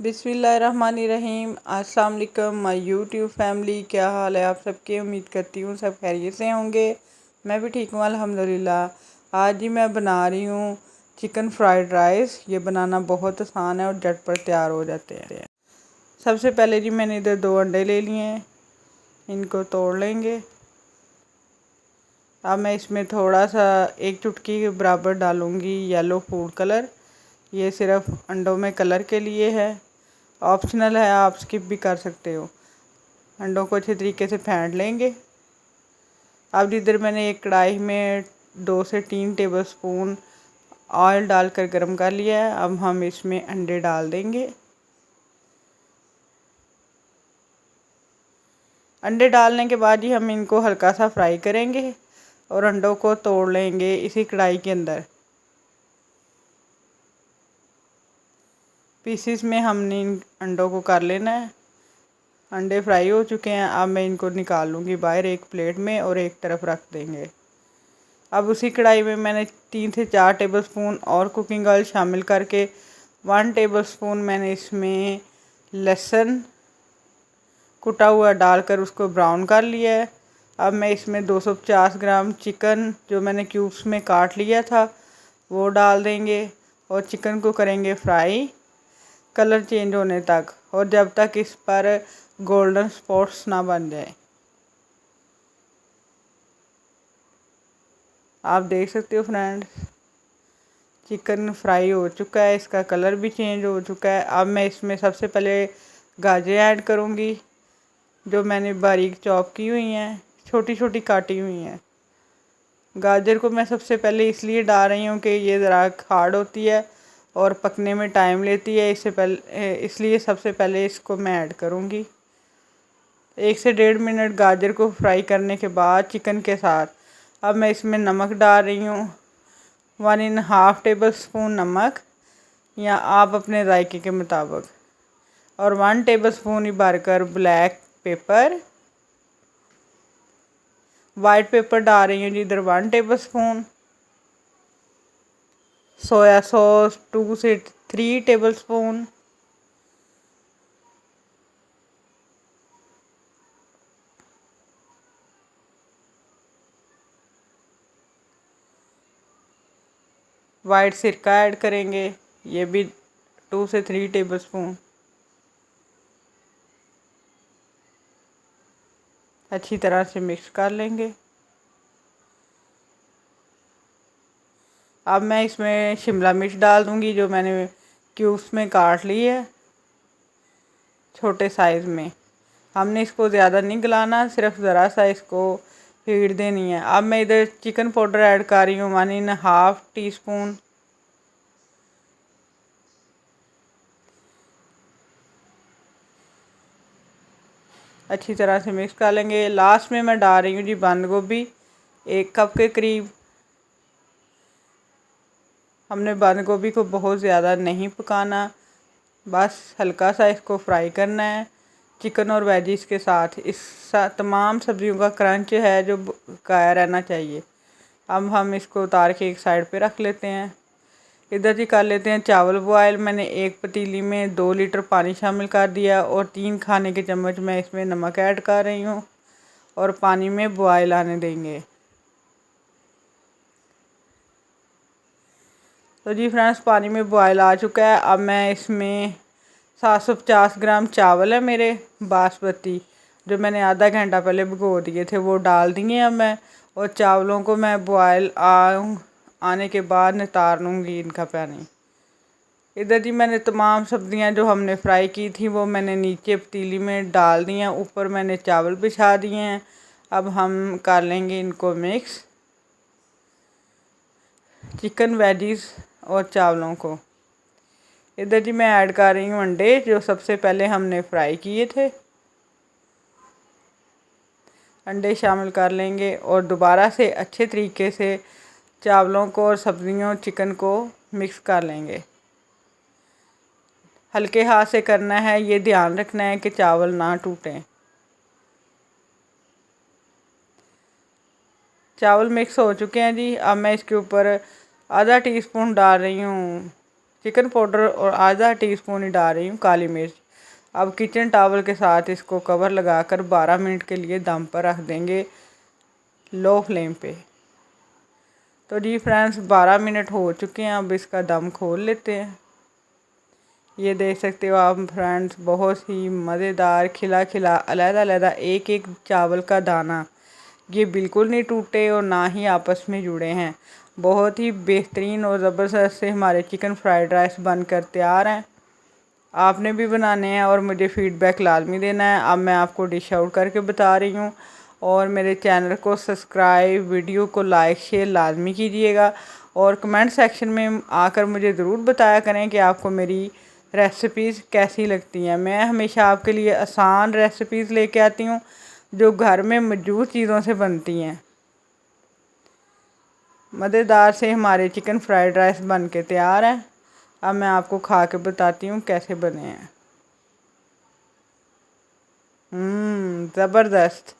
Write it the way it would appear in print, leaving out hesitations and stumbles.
बिस्मिल्लाहिर्रहमानिर्रहीम। अस्सलाम वालेकुम माय यूट्यूब फैमिली, क्या हाल है आप सबके। उम्मीद करती हूँ सब खैरियत से होंगे। मैं भी ठीक हूँ अल्हम्दुलिल्लाह। आज ही मैं बना रही हूँ चिकन फ्राइड राइस। ये बनाना बहुत आसान है और झटपट तैयार हो जाते हैं। सबसे पहले जी मैंने इधर 2 अंडे ले लिए हैं, इनको तोड़ लेंगे। अब मैं इसमें थोड़ा सा 1 चुटकी के बराबर डालूँगी येलो फूड कलर। ये सिर्फ अंडों में कलर के लिए है, ऑप्शनल है, आप स्किप भी कर सकते हो। अंडों को अच्छे तरीके से फेंट लेंगे। अब इधर मैंने एक कढ़ाई में 2 से 3 टेबलस्पून ऑयल डालकर गर्म कर लिया है। अब हम इसमें अंडे डाल देंगे। अंडे डालने के बाद ही हम इनको हल्का सा फ्राई करेंगे और अंडों को तोड़ लेंगे इसी कढ़ाई के अंदर। पीसीस में हमने इन अंडों को कर लेना है। अंडे फ्राई हो चुके हैं। अब मैं इनको निकाल लूँगी बाहर एक प्लेट में और एक तरफ रख देंगे। अब उसी कढ़ाई में मैंने 3 से 4 टेबलस्पून और कुकिंग ऑयल शामिल करके 1 टेबलस्पून मैंने इसमें लहसुन कुटा हुआ डालकर उसको ब्राउन कर लिया है। अब मैं इसमें 250 ग्राम चिकन जो मैंने क्यूब्स में काट लिया था वो डाल देंगे और चिकन को करेंगे फ्राई कलर चेंज होने तक, और जब तक इस पर गोल्डन स्पॉट्स ना बन जाए। आप देख सकते हो फ्रेंड्स, चिकन फ्राई हो चुका है, इसका कलर भी चेंज हो चुका है। अब मैं इसमें सबसे पहले गाजर ऐड करूँगी जो मैंने बारीक चॉप की हुई हैं, छोटी छोटी काटी हुई हैं। गाजर को मैं सबसे पहले इसलिए डाल रही हूँ कि ये ज़रा हार्ड होती है और पकने में टाइम लेती है, इसलिए सबसे पहले इसको मैं ऐड करूँगी। 1 से 1.5 मिनट गाजर को फ्राई करने के बाद चिकन के साथ अब मैं इसमें नमक डाल रही हूँ, 1½ टेबलस्पून नमक, या आप अपने जायके के मुताबिक, और 1 टेबलस्पून ही भरकर ब्लैक पेपर, वाइट पेपर डाल रही हूँ जिधर 1 टेबलस्पून, सोया सॉस 2 से 3 टेबलस्पून, वाइट सिरका ऐड करेंगे, ये भी 2 से 3 टेबलस्पून। अच्छी तरह से मिक्स कर लेंगे। अब मैं इसमें शिमला मिर्च डाल दूँगी जो मैंने क्यूब्स में काट ली है छोटे साइज़ में। हमने इसको ज़्यादा नहीं गलाना, सिर्फ ज़रा सा इसको हीट देनी है। अब मैं इधर चिकन पाउडर ऐड कर रही हूँ 1½ टीस्पून। अच्छी तरह से मिक्स कर लेंगे। लास्ट में मैं डाल रही हूँ जी बंद गोभी 1 कप के करीब। हमने बंद गोभी को बहुत ज़्यादा नहीं पकाना, बस हल्का सा इसको फ्राई करना है चिकन और वेजिस के साथ। तमाम सब्जियों का क्रंच है जो बकाया रहना चाहिए। अब हम इसको उतार के एक साइड पे रख लेते हैं। इधर जी कर लेते हैं चावल बॉयल। मैंने एक पतीली में 2 लीटर पानी शामिल कर दिया और 3 खाने के चम्मच मैं इसमें नमक ऐड कर रही हूँ और पानी में बॉयल आने देंगे। तो जी फ्रेंड्स, पानी में बॉयल आ चुका है। अब मैं इसमें 750 ग्राम चावल है मेरे बासमती, जो मैंने आधा घंटा पहले भिगो दिए थे, वो डाल दिए अब मैं, और चावलों को मैं बॉयल आने के बाद नितार लूँगी इनका पानी। इधर जी मैंने तमाम सब्जियां जो हमने फ्राई की थी वो मैंने नीचे पतीली में डाल दी हैं, ऊपर मैंने चावल बिछा दिए हैं। अब हम कर लेंगे इनको मिक्स, चिकन वेजिस और चावलों को। इधर जी मैं ऐड कर रही हूँ अंडे जो सबसे पहले हमने फ्राई किए थे। अंडे शामिल कर लेंगे और दोबारा से अच्छे तरीके से चावलों को और सब्जियों चिकन को मिक्स कर लेंगे। हल्के हाथ से करना है, ये ध्यान रखना है कि चावल ना टूटें। चावल मिक्स हो चुके हैं जी। अब मैं इसके ऊपर ½ टीस्पून डाल रही हूँ चिकन पाउडर और आधा टीस्पून ही डाल रही हूँ काली मिर्च। अब किचन टॉवल के साथ इसको कवर लगाकर 12 मिनट के लिए दम पर रख देंगे लो फ्लेम पे। तो जी फ्रेंड्स 12 मिनट हो चुके हैं, अब इसका दम खोल लेते हैं। ये देख सकते हो आप फ्रेंड्स, बहुत ही मज़ेदार खिला खिला अलग अलग एक एक चावल का दाना, ये बिल्कुल नहीं टूटे और ना ही आपस में जुड़े हैं। बहुत ही बेहतरीन और ज़बरदस्त से हमारे चिकन फ्राइड राइस बनकर तैयार हैं। आपने भी बनाने हैं और मुझे फ़ीडबैक लाजमी देना है। अब मैं आपको डिश आउट करके बता रही हूँ। और मेरे चैनल को सब्सक्राइब, वीडियो को लाइक शेयर लाजमी कीजिएगा और कमेंट सेक्शन में आकर मुझे ज़रूर बताया करें कि आपको मेरी रेसिपीज़ कैसी लगती हैं। मैं हमेशा आपके लिए आसान रेसिपीज़ लेके आती हूँ जो घर में मौजूद चीज़ों से बनती हैं। मज़ेदार से हमारे चिकन फ्राइड राइस बन के तैयार हैं। अब मैं आपको खा के बताती हूँ कैसे बने हैं। ज़बरदस्त।